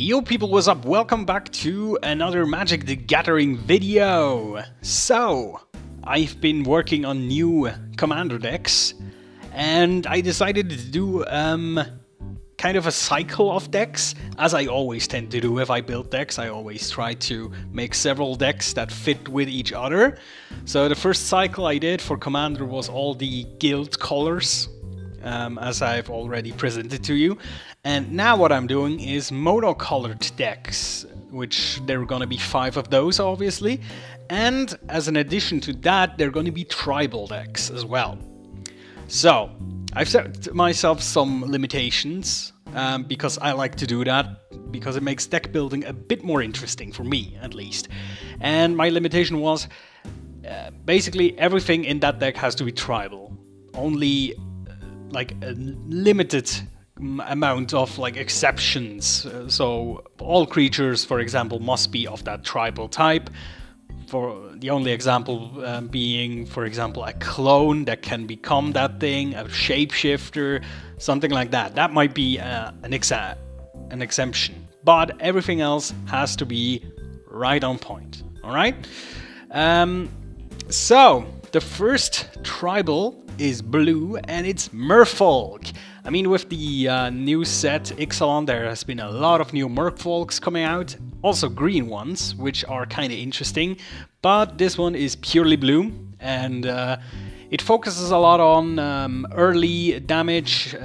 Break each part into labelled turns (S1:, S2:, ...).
S1: Yo people, what's up? Welcome back to another Magic the Gathering video. So, I've been working on new commander decks and I decided to do kind of a cycle of decks, as I always tend to do if I build decks. I always try to make several decks that fit with each other. So the first cycle I did for commander was all the guild colors, as I've already presented to you. And now what I'm doing is monocolored decks, which there are going to be 5 of those, obviously. And as an addition to that, there are going to be tribal decks as well. So, I've set myself some limitations, because I like to do that, because it makes deck building a bit more interesting, for me at least. And my limitation was, basically everything in that deck has to be tribal. Only like a limited amount of like exceptions. So all creatures, for example, must be of that tribal type. For the only example being, for example, a clone that can become that thing, a shapeshifter, something like that. That might be an exemption, but everything else has to be right on point. All right. So the first tribal is blue, and it's Merfolk. I mean, with the new set Ixalan, there has been a lot of new Merfolks coming out, also green ones, which are kind of interesting, but this one is purely blue, and it focuses a lot on early damage,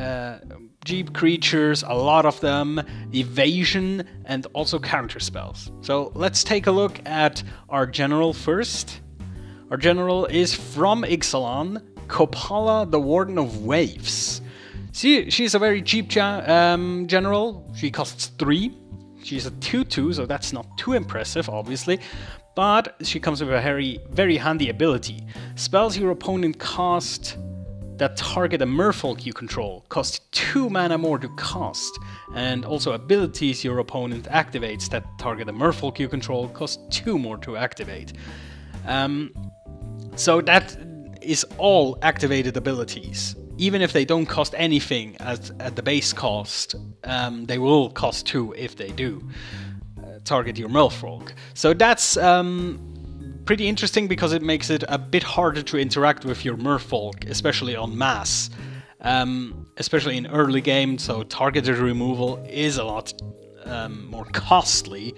S1: cheap creatures, a lot of them, evasion, and also counter spells. So let's take a look at our general first. Our general is from Ixalan, Kopala, the Warden of Waves. She's a very cheap general. She costs 3. She's a 2/2, so that's not too impressive, obviously. But she comes with a very handy ability. Spells your opponent cast that target a Merfolk you control cost 2 mana more to cast. And also abilities your opponent activates that target a Merfolk you control cost 2 more to activate. So that is all activated abilities. Even if they don't cost anything at the base cost, they will cost 2 if they do target your Merfolk. So that's pretty interesting, because it makes it a bit harder to interact with your Merfolk, especially on mass, especially in early game. So targeted removal is a lot more costly,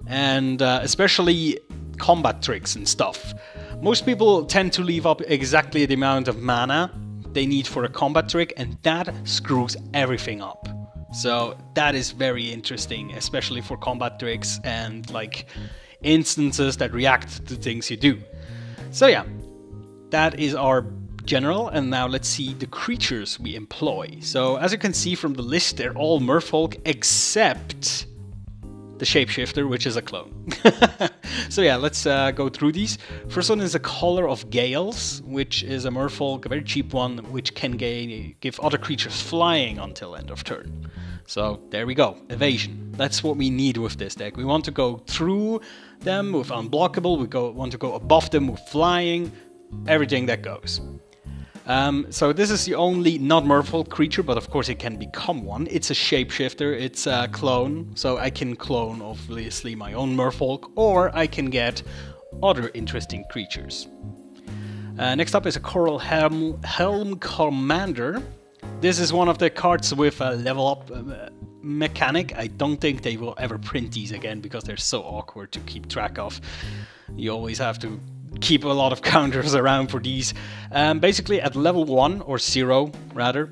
S1: and especially combat tricks and stuff. Most people tend to leave up exactly the amount of mana they need for a combat trick, and that screws everything up. So that is very interesting, especially for combat tricks and like instances that react to things you do. So yeah, that is our general, and now let's see the creatures we employ. So as you can see from the list, they're all Merfolk except the shapeshifter, which is a clone. So yeah, let's go through these. First one is a Collar of Gales, which is a Merfolk, a very cheap one, which can give other creatures flying until end of turn. So there we go, evasion. That's what we need with this deck. We want to go through them with unblockable, want to go above them with flying, everything that goes. So this is the only not Merfolk creature, but of course it can become one. It's a shapeshifter, it's a clone, so I can clone obviously my own Merfolk, or I can get other interesting creatures. Next up is a Coral Helm Commander. This is one of the cards with a level up mechanic. I don't think they will ever print these again, because they're so awkward to keep track of. You always have to keep a lot of counters around for these. Basically at level 1 or 0 rather,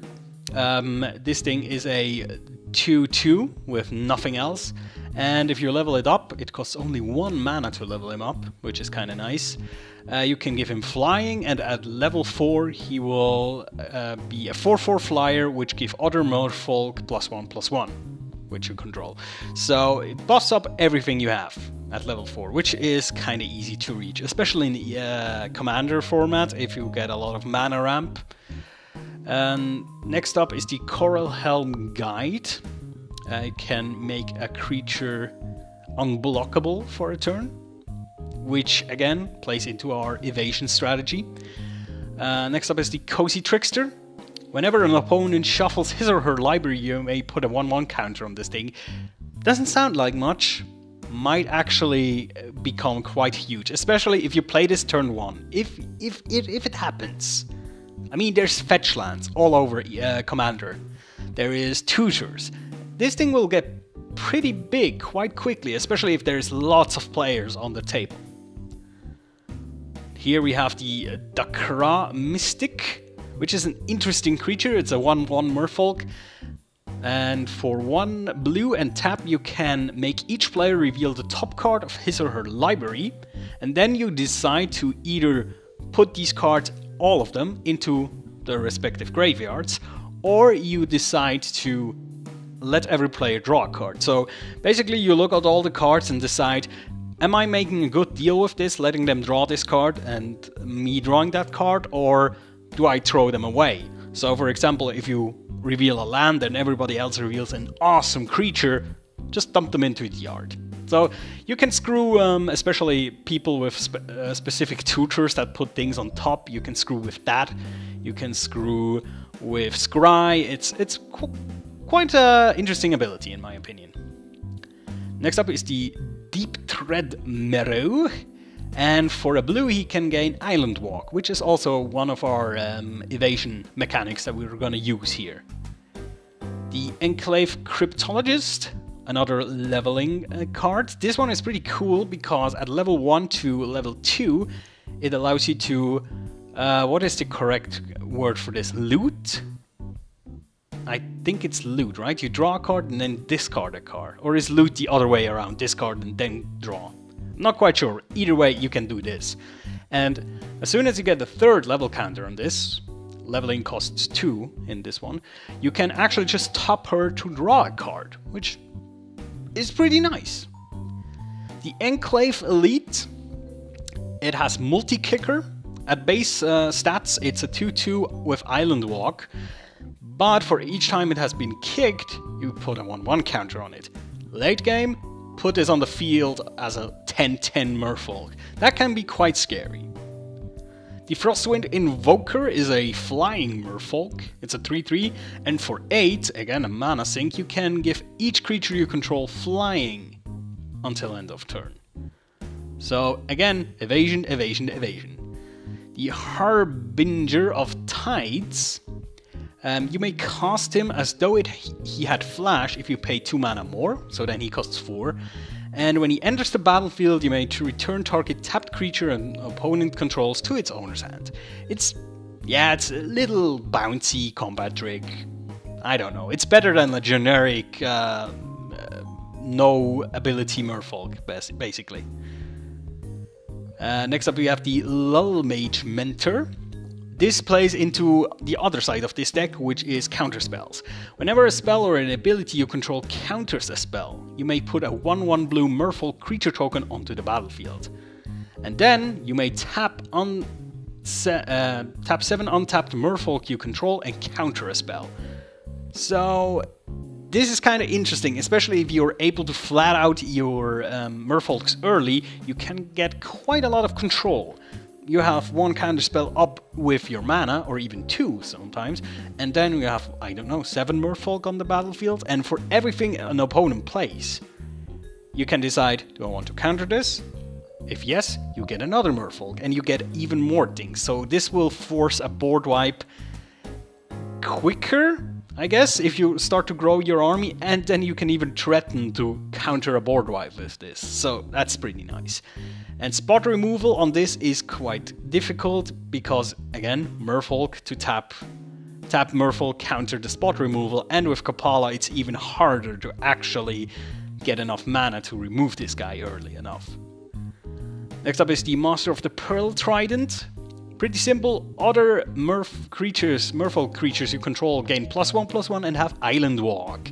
S1: this thing is a 2/2 with nothing else, and if you level it up, it costs only 1 mana to level him up, which is kind of nice. You can give him flying, and at level 4 he will be a 4/4 flyer, which give other Merfolk +1/+1, which you control. So it buffs up everything you have at level 4, which is kind of easy to reach, especially in the commander format, if you get a lot of mana ramp. Next up is the Coral Helm Guide. It can make a creature unblockable for a turn, which again plays into our evasion strategy. Next up is the Cozy Trickster. Whenever an opponent shuffles his or her library, you may put a 1/1 counter on this thing. Doesn't sound like much, might actually become quite huge, especially if you play this turn 1. If it happens. I mean, there's fetch lands all over Commander. There is tutors. This thing will get pretty big quite quickly, especially if there's lots of players on the table. Here we have the Dakra Mystic, which is an interesting creature. It's a 1/1 Merfolk. And for 1 blue and tap, you can make each player reveal the top card of his or her library. And then you decide to either put these cards, all of them, into the respective graveyards, or you decide to let every player draw a card. So basically you look at all the cards and decide, am I making a good deal with this, letting them draw this card and me drawing that card, or do I throw them away? So for example, if you reveal a land and everybody else reveals an awesome creature, just dump them into the yard. So you can screw, especially people with specific tutors that put things on top, you can screw with that. You can screw with Scry. It's quite an interesting ability in my opinion. Next up is the Deep Thread Marrow. And for a blue he can gain Island Walk, which is also one of our evasion mechanics that we're gonna use here. The Enclave Cryptologist, another leveling card. This one is pretty cool because at level 1 to level 2 it allows you to, what is the correct word for this? Loot? I think it's loot, right? You draw a card and then discard a card. Or is loot the other way around? Discard and then draw. Not quite sure. Either way, you can do this. And as soon as you get the 3rd level counter on this, leveling costs 2 in this one, you can actually just top her to draw a card, which is pretty nice. The Enclave Elite, it has multi-kicker. At base stats, it's a 2/2 with Island Walk, but for each time it has been kicked, you put a 1/1 counter on it. Late game, put this on the field as a 10/10 Merfolk. That can be quite scary. The Frostwind Invoker is a flying Merfolk. It's a 3/3, and for 8, again a mana sink, you can give each creature you control flying until end of turn. So again, evasion, evasion, evasion. The Harbinger of Tides. You may cast him as though he had flash if you pay 2 mana more, so then he costs 4. And when he enters the battlefield, you may return target tapped creature an opponent controls to its owner's hand. It's a little bouncy combat trick. I don't know. It's better than a generic no ability Merfolk, basically. Next up we have the Lull Mage Mentor. This plays into the other side of this deck, which is counterspells. Whenever a spell or an ability you control counters a spell, you may put a 1/1 blue Merfolk creature token onto the battlefield. And then you may tap 7 untapped Merfolk you control and counter a spell. So this is kind of interesting, especially if you're able to flat out your Merfolks early, you can get quite a lot of control. You have 1 counter spell up with your mana, or even 2 sometimes, and then you have, I don't know, 7 Merfolk on the battlefield, and for everything an opponent plays, you can decide, do I want to counter this? If yes, you get another Merfolk, and you get even more things. So this will force a board wipe quicker, I guess, if you start to grow your army, and then you can even threaten to counter a board wipe with this. So that's pretty nice. And spot removal on this is quite difficult because, again, Merfolk to tap Merfolk, counter the spot removal, and with Kapala it's even harder to actually get enough mana to remove this guy early enough. Next up is the Master of the Pearl Trident. Pretty simple. Other Merfolk creatures you control gain +1/+1 and have Island Walk.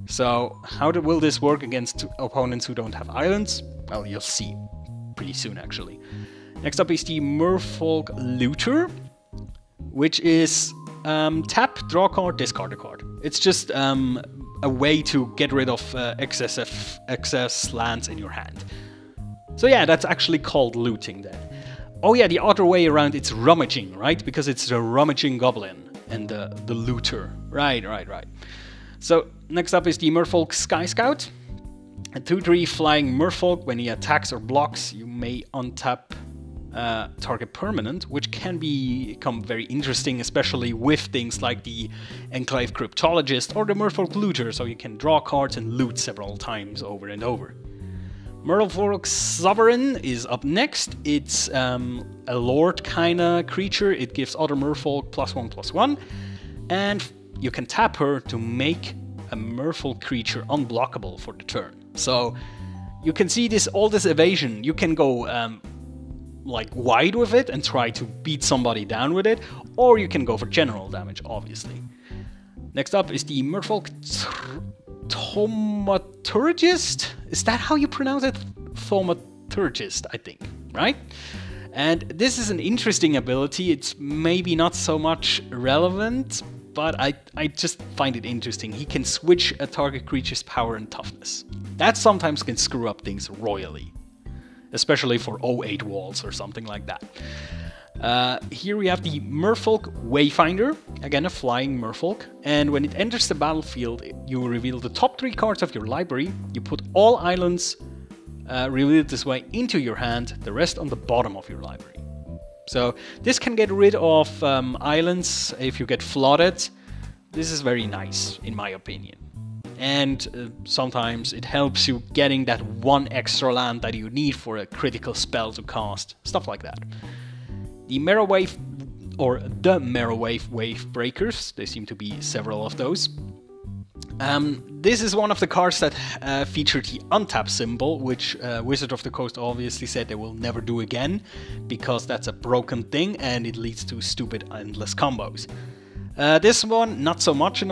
S1: So how will this work against opponents who don't have islands? Well, you'll see pretty soon actually. Next up is the Merfolk Looter, which is tap, draw a card, discard a card. It's just a way to get rid of excess lands in your hand. So yeah, that's actually called looting then. Oh yeah, the other way around, it's rummaging, right? Because it's the rummaging goblin and the looter. Right. So next up is the Merfolk Sky Scout. A 2/3 flying Merfolk, when he attacks or blocks, you may untap target permanent, which can become very interesting, especially with things like the Enclave Cryptologist or the Merfolk Looter, so you can draw cards and loot several times over and over. Merfolk Sovereign is up next. It's a lord kinda creature. It gives other Merfolk +1/+1, and you can tap her to make a Merfolk creature unblockable for the turn. So you can see all this evasion. You can go like wide with it and try to beat somebody down with it, or you can go for general damage, obviously. Next up is the Merfolk Thaumaturgist. Is that how you pronounce it? Thaumaturgist, I think, right? And this is an interesting ability. It's maybe not so much relevant, but I just find it interesting. He can switch a target creature's power and toughness. That sometimes can screw up things royally, especially for 08 walls or something like that. Here we have the Merfolk Wayfinder, again a flying Merfolk, and when it enters the battlefield, you reveal the top 3 cards of your library, you put all islands revealed this way into your hand, the rest on the bottom of your library. So this can get rid of islands if you get flooded. This is very nice, in my opinion. And sometimes it helps you getting that one extra land that you need for a critical spell to cast, stuff like that. The Merrowave, or the Merrowave Wave Breakers, there seem to be several of those. This is one of the cards that featured the untap symbol, which Wizard of the Coast obviously said they will never do again, because that's a broken thing and it leads to stupid endless combos. This one, not so much,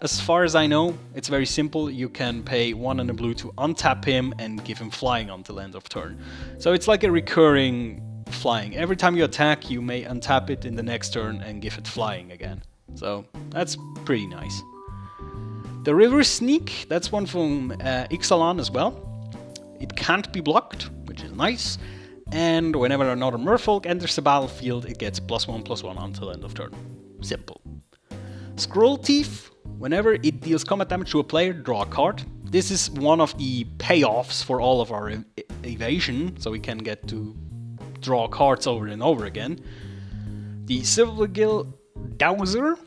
S1: as far as I know. It's very simple. You can pay 1 and a blue to untap him and give him flying until end of turn. So it's like a recurring flying. Every time you attack, you may untap it in the next turn and give it flying again. So that's pretty nice. The River Sneak, that's one from Ixalan as well. It can't be blocked, which is nice. And whenever another Merfolk enters the battlefield, it gets +1/+1 until end of turn. Simple. Scroll Thief, whenever it deals combat damage to a player, draw a card. This is one of the payoffs for all of our evasion, so we can get to draw cards over and over again. The Silvergill Dowser,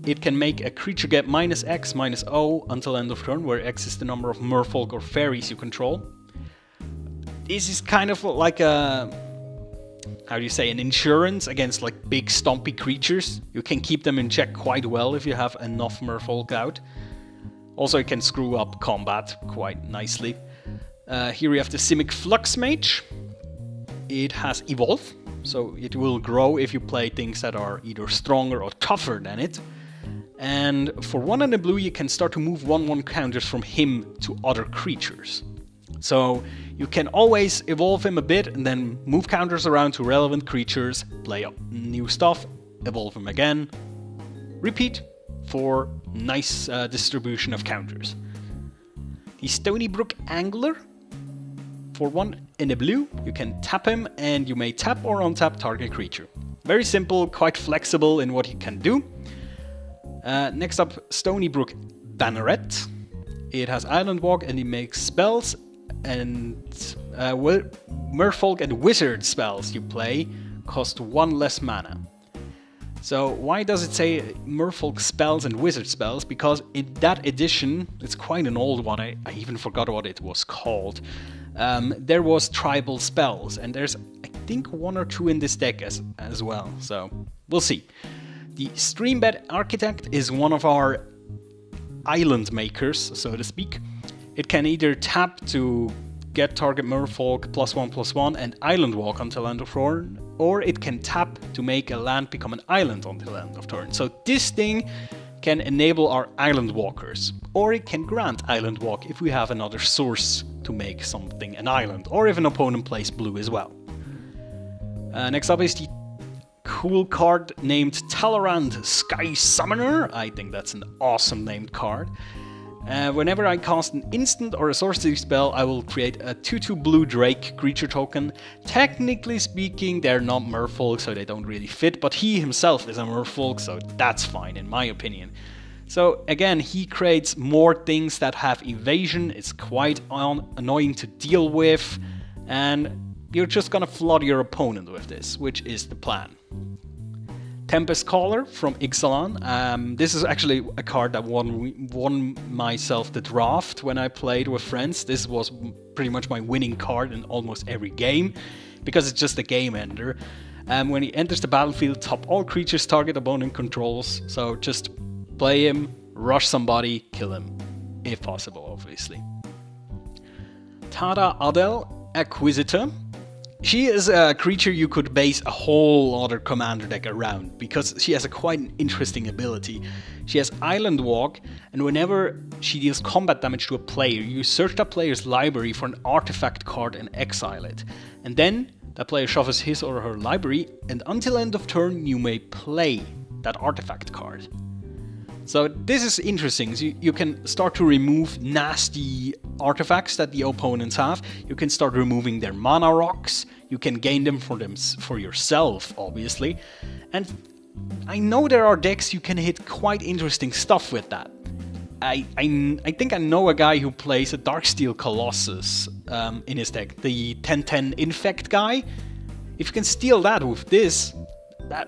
S1: it can make a creature get -X, -0 until end of turn, where X is the number of Merfolk or fairies you control. This is kind of like a, how do you say, an insurance against like big stompy creatures. You can keep them in check quite well if you have enough Merfolk out. Also, it can screw up combat quite nicely. Here we have the Simic Flux Mage. It has Evolve, so it will grow if you play things that are either stronger or tougher than it. And for 1 and a blue, you can start to move 1/1 counters from him to other creatures. So you can always evolve him a bit and then move counters around to relevant creatures, play new stuff, evolve him again, repeat for nice distribution of counters. The Stony Brook Angler. For 1 in a blue, you can tap him and you may tap or untap target creature. Very simple, quite flexible in what he can do. Next up, Stony Brook Banneret. It has Island Walk and it makes spells, and Merfolk and Wizard spells you play cost 1 less mana. So why does it say Merfolk spells and Wizard spells? Because in that edition, it's quite an old one, I even forgot what it was called. There was tribal spells, and there's I think 1 or 2 in this deck as well, so we'll see. The Streambed Architect is one of our island makers, so to speak. It can either tap to get target Merfolk +1/+1 and Island Walk until end of turn, or it can tap to make a land become an island until end of turn. So this thing can enable our Island Walkers, or it can grant Island Walk if we have another source to make something an island, or if an opponent plays blue as well. Next up is the cool card named Talorand Sky Summoner. I think that's an awesome named card. Whenever I cast an instant or a sorcery spell, I will create a 2/2 blue Drake creature token. Technically speaking, they're not Merfolk, so they don't really fit, but he himself is a Merfolk, so that's fine in my opinion. So again, he creates more things that have evasion. It's quite annoying to deal with, and you're just gonna flood your opponent with this, which is the plan. Tempest Caller from Ixalan. This is actually a card that won myself the draft when I played with friends. This was pretty much my winning card in almost every game, because it's just a game ender. When he enters the battlefield, top all creatures target opponent controls. So just play him, rush somebody, kill him, if possible, obviously. Tada Adel, Acquisitor. She is a creature you could base a whole other commander deck around, because she has a quite an interesting ability. She has Island Walk, and whenever she deals combat damage to a player, you search that player's library for an artifact card and exile it. And then that player shuffles his or her library, and until end of turn you may play that artifact card. So this is interesting. So you can start to remove nasty artifacts that the opponents have. You can start removing their mana rocks. You can gain them for yourself, obviously. And I know there are decks you can hit quite interesting stuff with that. I think I know a guy who plays a Darksteel Colossus in his deck, the 10/10 Infect guy. If you can steal that with this,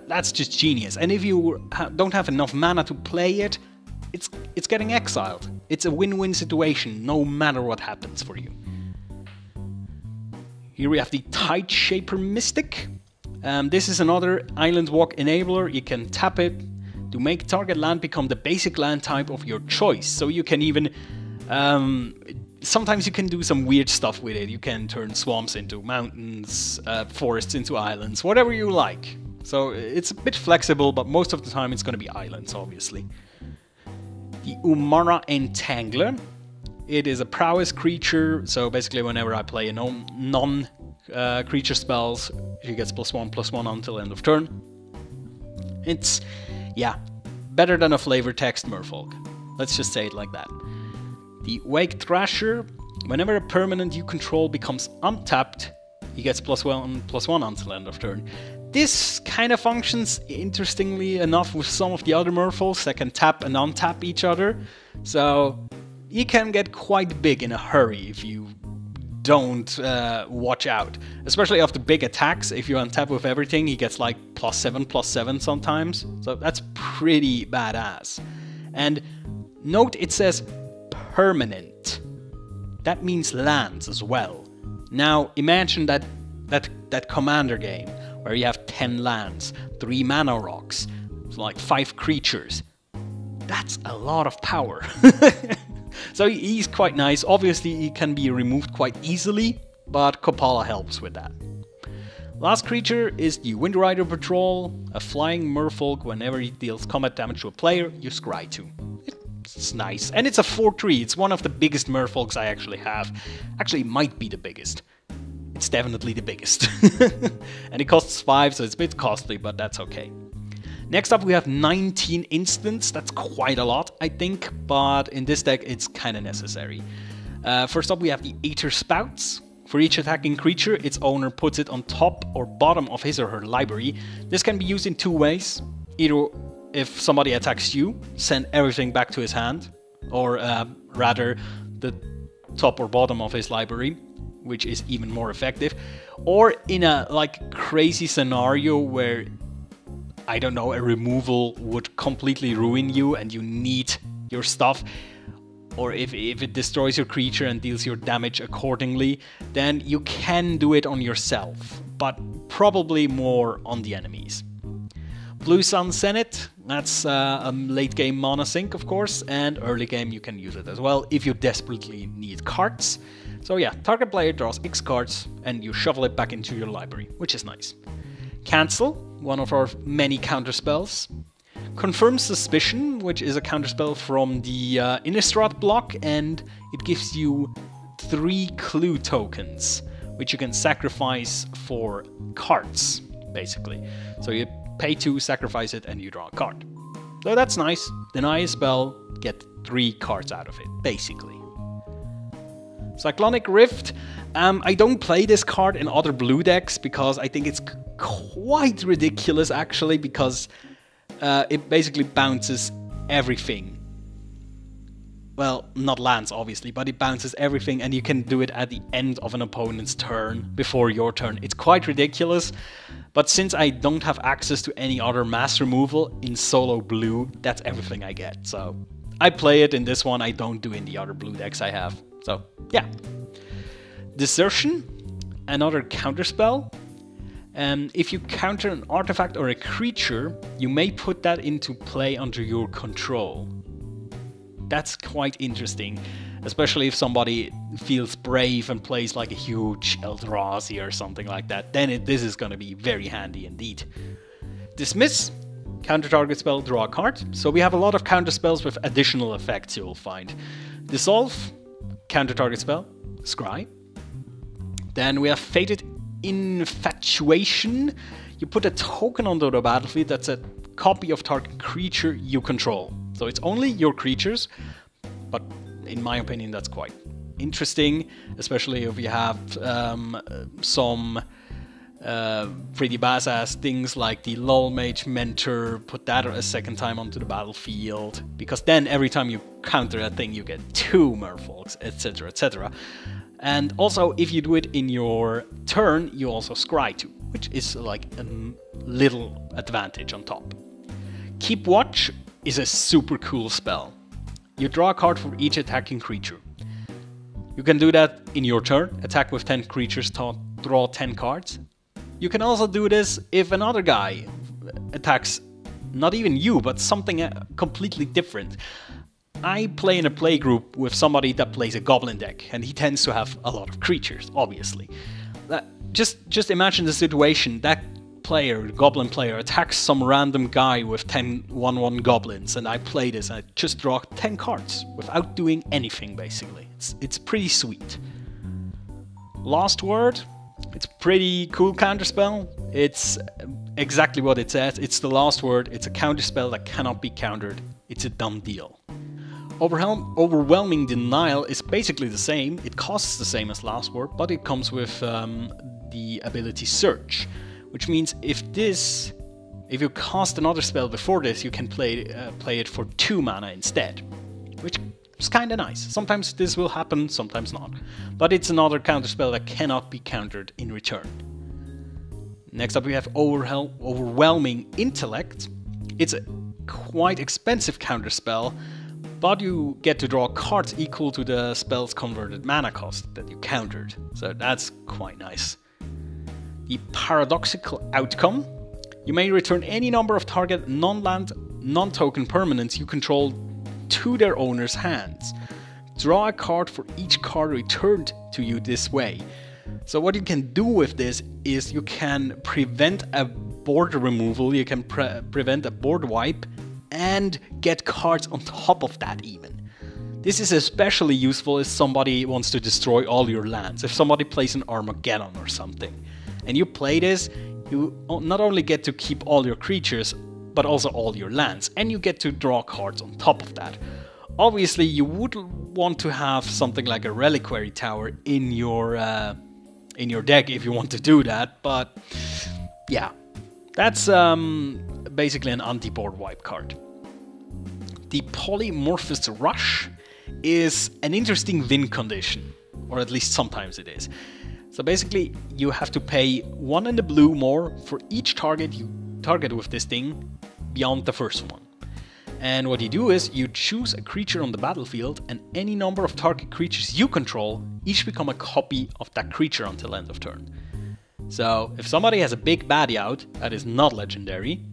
S1: that's just genius. And if you don't have enough mana to play it, it's getting exiled. It's a win-win situation, no matter what happens for you. Here we have the Tide Shaper Mystic. This is another Island Walk enabler. You can tap it to make target land become the basic land type of your choice. So you can even... sometimes you can do some weird stuff with it. You can turn swamps into mountains, forests into islands, whatever you like. So it's a bit flexible, but most of the time it's going to be islands, obviously. The Umara Entangler. It is a prowess creature, so basically whenever I play a non-creature spells, she gets +1/+1 until end of turn. It's, yeah, better than a flavor text Merfolk. Let's just say it like that. The Wake Thrasher. Whenever a permanent you control becomes untapped, he gets +1/+1 until end of turn. This kind of functions, interestingly enough, with some of the other Merfolks that can tap and untap each other. So he can get quite big in a hurry if you don't watch out. Especially after big attacks, if you untap with everything, he gets like +7/+7 sometimes. So that's pretty badass. And note it says permanent. That means lands as well. Now imagine that commander game where you have 10 lands, 3 mana rocks, like 5 creatures. That's a lot of power. So he's quite nice. Obviously he can be removed quite easily, but Kopala helps with that. Last creature is the Windrider Patrol, a flying merfolk. Whenever he deals combat damage to a player, you scry 2. It's nice. And it's a 4/3. It's one of the biggest merfolks I actually have. Actually, it might be the biggest. It's definitely the biggest. And it costs 5, so it's a bit costly, but that's okay. Next up we have 19 instants. That's quite a lot, I think, but in this deck it's kind of necessary. First up we have the Aether Spouts. For each attacking creature, its owner puts it on top or bottom of his or her library. This can be used in 2 ways. Either if somebody attacks you, send everything back to his hand, or rather the top or bottom of his library, which is even more effective. Or in a like crazy scenario where, I don't know, a removal would completely ruin you and you need your stuff, or if it destroys your creature and deals your damage accordingly, then you can do it on yourself, but probably more on the enemies. Blue Sun Senate, that's a late game mana sink, of course, and early game you can use it as well if you desperately need cards. So yeah, target player draws X cards and you shuffle it back into your library, which is nice. Cancel, one of our many counterspells. Confirm Suspicion, which is a counterspell from the Innistrad block, and it gives you 3 clue tokens, which you can sacrifice for cards, basically. So you pay 2, sacrifice it, and you draw a card. So that's nice. Deny a spell, get 3 cards out of it, basically. Cyclonic Rift. I don't play this card in other blue decks because I think it's quite ridiculous, actually, because it basically bounces everything well, not lands obviously, but it bounces everything, and you can do it at the end of an opponent's turn, before your turn. It's quite ridiculous, but since I don't have access to any other mass removal in solo blue, that's everything I get. So I play it in this one, I don't do in the other blue decks I have. So yeah. Desertion, another counterspell. If you counter an artifact or a creature, you may put that into play under your control. That's quite interesting, especially if somebody feels brave and plays like a huge Eldrazi or something like that. Then this is going to be very handy indeed. Dismiss, counter target spell, draw a card. So we have a lot of counter spells with additional effects you will find. Dissolve, counter target spell, scry. Then we have Fated Infatuation. You put a token onto the battlefield that's a copy of target creature you control. So it's only your creatures, but in my opinion that's quite interesting, especially if you have some pretty badass things like the Lull Mage Mentor, put that a second time onto the battlefield, because then every time you counter a thing you get 2 Merfolks, etc, etc. And also, if you do it in your turn, you also scry 2, which is like a little advantage on top. Keep Watch is a super cool spell. You draw a card for each attacking creature. You can do that in your turn, attack with 10 creatures, draw 10 cards. You can also do this if another guy attacks, not even you, but something completely different. I play in a playgroup with somebody that plays a goblin deck, and he tends to have a lot of creatures, obviously. Just imagine the situation, that player, goblin player, attacks some random guy with 10 1/1 goblins, and I play this and I just draw 10 cards without doing anything, basically. It's pretty sweet. Last Word, it's pretty cool counterspell. It's exactly what it says, it's the last word, it's a counterspell that cannot be countered, it's a done deal. Overwhelming Denial is basically the same, it costs the same as Last Word, but it comes with the ability Search, which means if you cast another spell before this, you can play it for 2 mana instead, which is kinda nice. Sometimes this will happen, sometimes not, but it's another counterspell that cannot be countered in return. Next up we have Overwhelming Intellect. It's a quite expensive counterspell, but you get to draw cards equal to the spell's converted mana cost that you countered, so that's quite nice. The Paradoxical Outcome. You may return any number of target non-land, non-token permanents you control to their owner's hands. Draw a card for each card returned to you this way. So what you can do with this is you can prevent a board removal, you can prevent a board wipe, and get cards on top of that even. This is especially useful if somebody wants to destroy all your lands. If somebody plays an Armageddon or something, and you play this, you not only get to keep all your creatures, but also all your lands, and you get to draw cards on top of that. Obviously, you would want to have something like a Reliquary Tower in your deck if you want to do that, but yeah, that's basically an anti-board wipe card. The Polymorphous Rush is an interesting win condition, or at least sometimes it is. So basically, you have to pay 1 in the blue more for each target you target with this thing beyond the first one. And what you do is you choose a creature on the battlefield, and any number of target creatures you control each become a copy of that creature until end of turn. So if somebody has a big baddie out that is not legendary,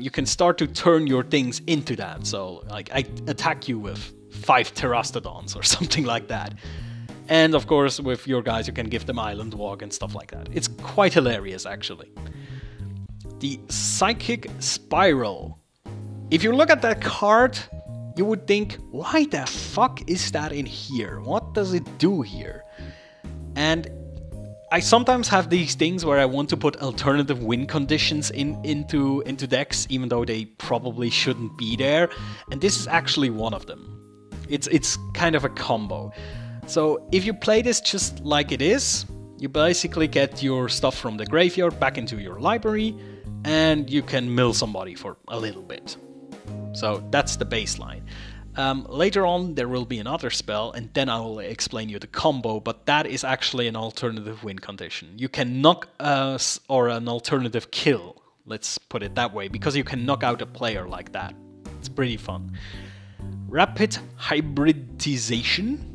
S1: you can start to turn your things into that. So like I attack you with 5 Terastodons or something like that. And of course with your guys you can give them Island Walk and stuff like that. It's quite hilarious actually. The Psychic Spiral. If you look at that card, you would think, why the fuck is that in here? What does it do here? And I sometimes have these things where I want to put alternative win conditions into decks, even though they probably shouldn't be there. And this is actually one of them. It's kind of a combo. So if you play this just like it is, you basically get your stuff from the graveyard back into your library, and you can mill somebody for a little bit. So that's the baseline. Later on there will be another spell, and then I will explain you the combo, but that is actually an alternative win condition. You can knock or an alternative kill, let's put it that way, because you can knock out a player like that. It's pretty fun. Rapid hybridization.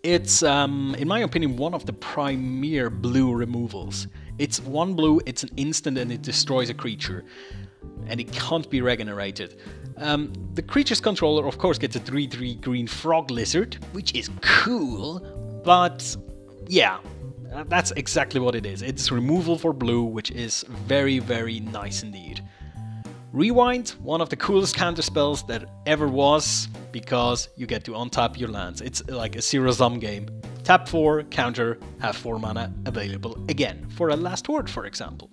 S1: It's, in my opinion, one of the premier blue removals. It's 1 blue, it's an instant, and it destroys a creature. And it can't be regenerated. The creature's controller, of course, gets a 3/3 green frog lizard, which is cool, but yeah, that's exactly what it is. It's removal for blue, which is very, very nice indeed. Rewind, one of the coolest counter spells that ever was, because you get to untap your lands. It's like a zero-sum game. Tap 4, counter, have 4 mana available again, for a last word, for example.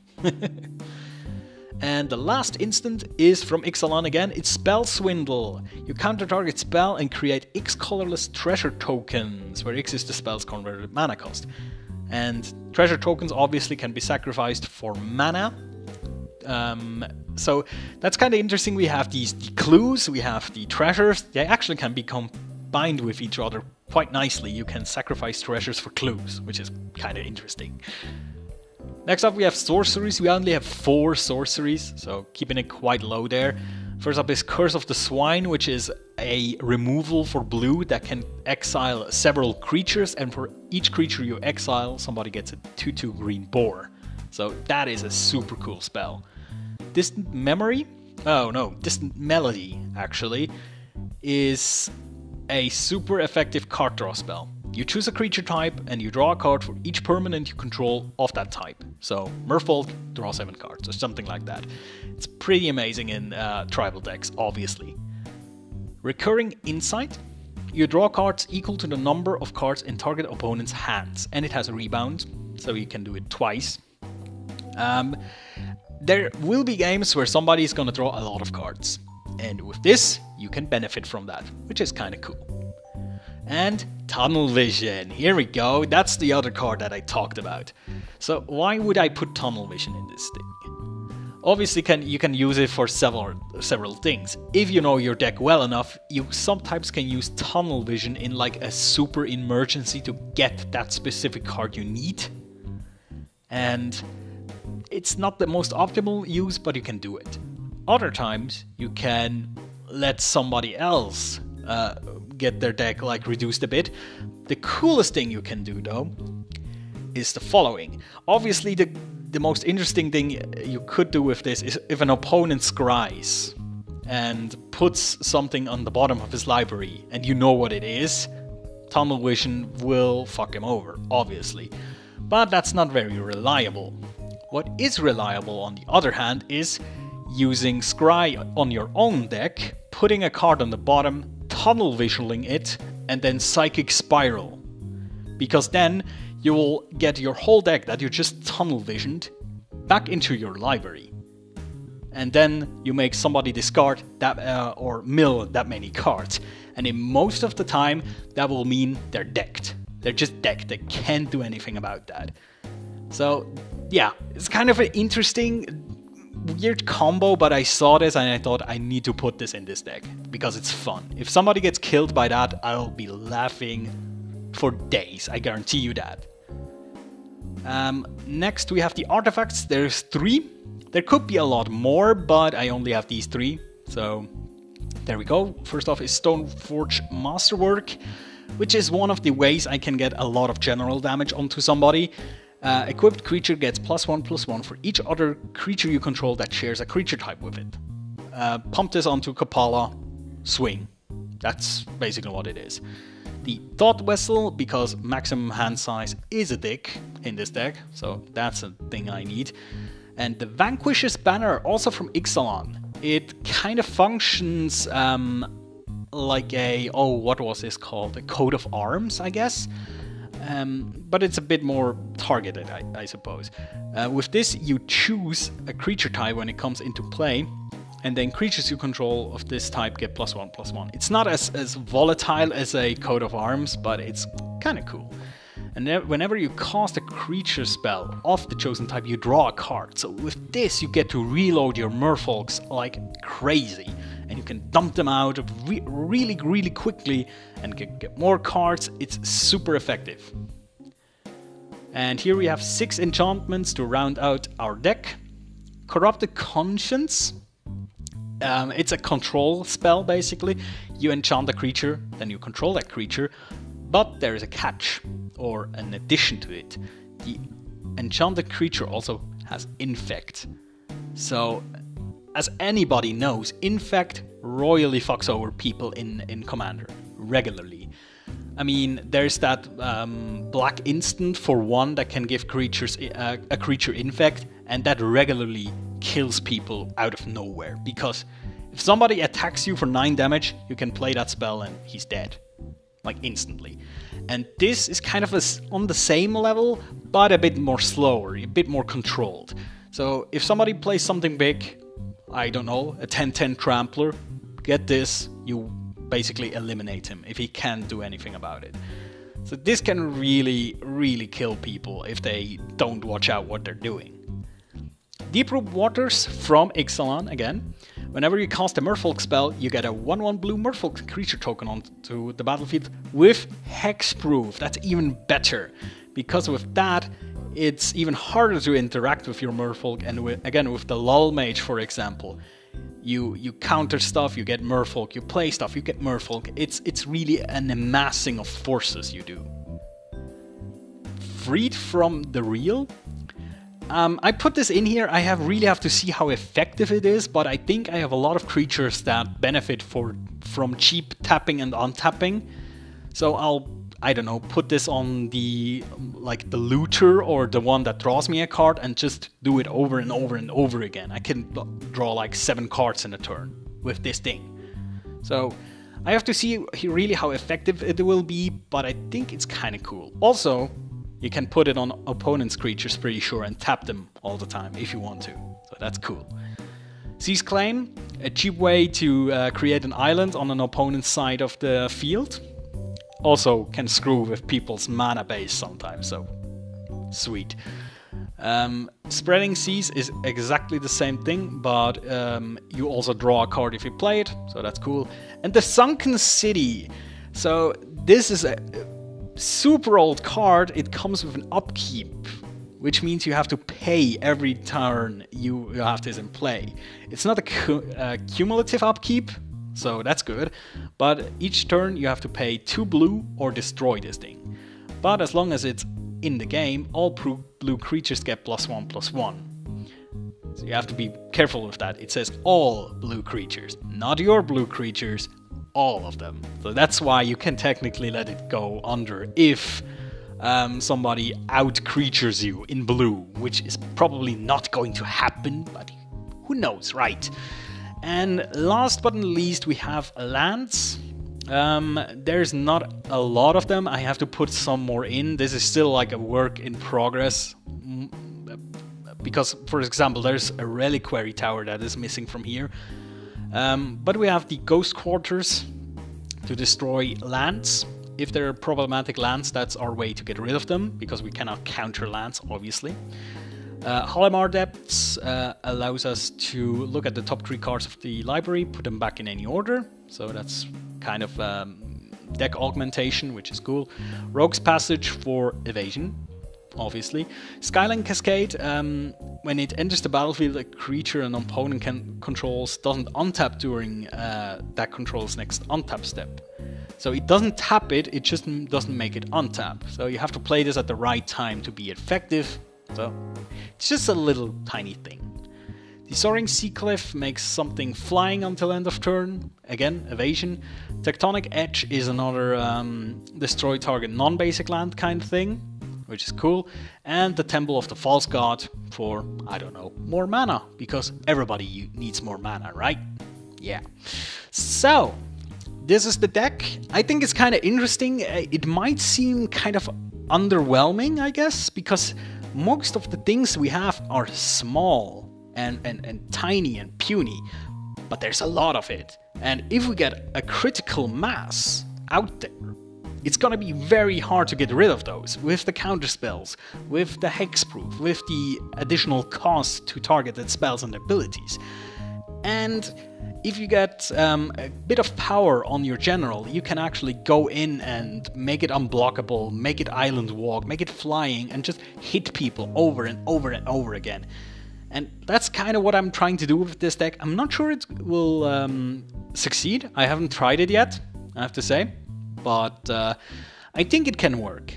S1: And the last instant is from Ixalan again. It's Spell Swindle. You counter target spell and create X colorless treasure tokens, where X is the spell's converted mana cost. And treasure tokens obviously can be sacrificed for mana. So that's kind of interesting. We have the clues, we have the treasures. They actually can be combined with each other quite nicely. You can sacrifice treasures for clues, which is kind of interesting. Next up we have sorceries. We only have 4 sorceries, so keeping it quite low there. First up is Curse of the Swine, which is a removal for blue that can exile several creatures, and for each creature you exile, somebody gets a 2/2 green boar. So that is a super cool spell. Distant Memory? Oh no, Distant Melody, actually, is a super effective card draw spell. You choose a creature type and you draw a card for each permanent you control of that type. So Merfolk, draw 7 cards or something like that. It's pretty amazing in tribal decks, obviously. Recurring Insight. You draw cards equal to the number of cards in target opponent's hands, and it has a rebound, so you can do it twice. There will be games where somebody is going to draw a lot of cards, and with this you can benefit from that, which is kind of cool. And Tunnel Vision, here we go, that's the other card that I talked about. So why would I put Tunnel Vision in this thing? Obviously you can use it for several things. If you know your deck well enough, you sometimes can use Tunnel Vision in like a super emergency to get that specific card you need. And it's not the most optimal use, but you can do it. Other times you can let somebody else get their deck like reduced a bit. The coolest thing you can do though is the following. Obviously the most interesting thing you could do with this is if an opponent scries and puts something on the bottom of his library and you know what it is, Tunnel Vision will fuck him over, obviously. But that's not very reliable. What is reliable, on the other hand, is using Scry on your own deck, putting a card on the bottom, Tunnel Visioning it, and then Psychic Spiral. Because then you will get your whole deck that you just Tunnel Visioned back into your library. And then you make somebody discard that or mill that many cards. And in most of the time, that will mean they're decked. They're just decked, they can't do anything about that. So yeah, it's kind of an interesting, weird combo, but I saw this and I thought I need to put this in this deck because it's fun. If somebody gets killed by that, I'll be laughing for days, I guarantee you that. Next we have the artifacts. There's 3. There could be a lot more, but I only have these 3, so there we go. First off is Stoneforge Masterwork, which is one of the ways I can get a lot of general damage onto somebody. Equipped creature gets +1/+1 for each other creature you control that shares a creature type with it. Pump this onto Kapala, swing. That's basically what it is. The Thought Vessel, because maximum hand size is a dick in this deck, so that's a thing I need. And the Vanquish's Banner, also from Ixalan. It kind of functions like a, what was this called? A coat of arms, I guess? But it's a bit more targeted, I suppose. With this, you choose a creature type when it comes into play, and then creatures you control of this type get +1/+1. It's not as volatile as a coat of arms, but it's kind of cool. And whenever you cast a creature spell of the chosen type, you draw a card. So with this, you get to reload your Merfolks like crazy. And you can dump them out really, really quickly and get more cards. It's super effective. And here we have 6 enchantments to round out our deck. Corrupted Conscience. It's a control spell, basically. You enchant a creature, then you control that creature. But there is a catch, or an addition to it. The enchanted creature also has Infect. So, as anybody knows, Infect royally fucks over people in Commander, regularly. I mean, there's that black instant for 1 that can give creatures a creature Infect, and that regularly kills people out of nowhere. Because if somebody attacks you for 9 damage, you can play that spell and he's dead. Like instantly. And this is kind of on the same level, but a bit more slower, a bit more controlled. So if somebody plays something big, I don't know, a 10/10 Trampler, get this, you basically eliminate him if he can't do anything about it. So this can really, really kill people if they don't watch out what they're doing. Deep Root Waters from Ixalan, again. Whenever you cast a Merfolk spell, you get a 1/1 blue Merfolk creature token onto the battlefield with Hexproof. That's even better, because with that, it's even harder to interact with your Merfolk, and again, with the Lull Mage, for example. You counter stuff, you get Merfolk, you play stuff, you get Merfolk. It's really an amassing of forces you do. Freed from the Real. I put this in here. I really have to see how effective it is, but I think I have a lot of creatures that benefit from cheap tapping and untapping. So I don't know, put this on the looter or the one that draws me a card and just do it over and over and over again. I can draw like 7 cards in a turn with this thing. So I have to see really how effective it will be, but I think it's kind of cool. Also, you can put it on opponent's creatures, pretty sure, and tap them all the time if you want to. So that's cool. Seize Claim, a cheap way to create an island on an opponent's side of the field. Also can screw with people's mana base sometimes, so sweet. Spreading Seas is exactly the same thing, but you also draw a card if you play it, so that's cool. And the Sunken City. So this is a super old card. It comes with an upkeep, which means you have to pay every turn you have this in play. It's not a cumulative upkeep, so that's good, but each turn you have to pay 2 blue or destroy this thing. But as long as it's in the game, all blue creatures get +1/+1. So you have to be careful with that. It says all blue creatures, not your blue creatures, all of them. So that's why you can technically let it go under if somebody out-creatures you in blue, which is probably not going to happen, but who knows, right? And last but not least, we have lands. There's not a lot of them. I have to put some more in. This is still like a work in progress. Because, for example, there's a Reliquary Tower that is missing from here. But we have the Ghost Quarters to destroy lands. If there are problematic lands, that's our way to get rid of them, because we cannot counter lands, obviously. Halimar Depths allows us to look at the top 3 cards of the library, put them back in any order. So that's kind of deck augmentation, which is cool. Rogue's Passage for evasion, obviously. Skyline Cascade, when it enters the battlefield, a creature an opponent controls doesn't untap during that control's next untap step. So it doesn't tap it, it just doesn't make it untap. So you have to play this at the right time to be effective. So it's just a little tiny thing. The Soaring Sea Cliff makes something flying until end of turn. Again, evasion. Tectonic Edge is another destroy target non-basic land kind of thing, which is cool. And the Temple of the False God for, I don't know, more mana, because everybody needs more mana, right? Yeah. So, this is the deck. I think it's kind of interesting. It might seem kind of underwhelming, I guess, because most of the things we have are small and tiny and puny, but there's a lot of it. And if we get a critical mass out there, it's gonna be very hard to get rid of those with the counter spells, with the hexproof, with the additional cost to targeted spells and abilities. And if you get a bit of power on your general, you can actually go in and make it unblockable, make it island walk, make it flying, and just hit people over and over and over again. And that's kind of what I'm trying to do with this deck. I'm not sure it will succeed. I haven't tried it yet, I have to say. But I think it can work.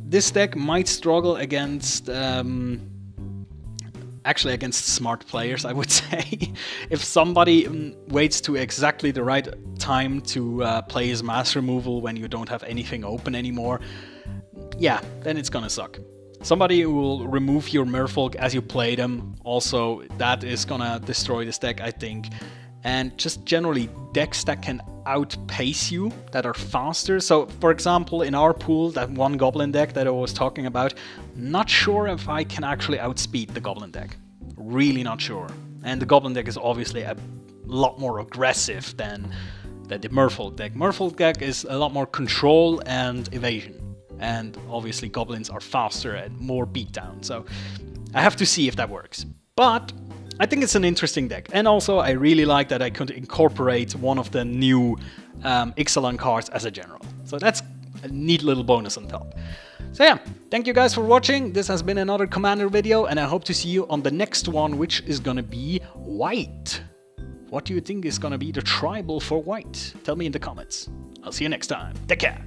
S1: This deck might struggle against... actually against smart players, I would say. If somebody waits to exactly the right time to play his mass removal when you don't have anything open anymore, yeah, then it's gonna suck. Somebody who will remove your Merfolk as you play them, also that is gonna destroy this deck, I think. And just generally decks that can outpace you, that are faster. So for example, in our pool, that one Goblin deck that I was talking about, not sure if I can actually outspeed the Goblin deck. Really not sure. And the Goblin deck is obviously a lot more aggressive than the Merfolk deck. Merfolk deck is a lot more control and evasion. And obviously Goblins are faster and more beatdown. So I have to see if that works. But I think it's an interesting deck, and also I really like that I could incorporate one of the new Ixalan cards as a general. So that's a neat little bonus on top. So yeah, thank you guys for watching. This has been another Commander video, and I hope to see you on the next one, which is gonna be white. What do you think is gonna be the tribal for white? Tell me in the comments. I'll see you next time. Take care.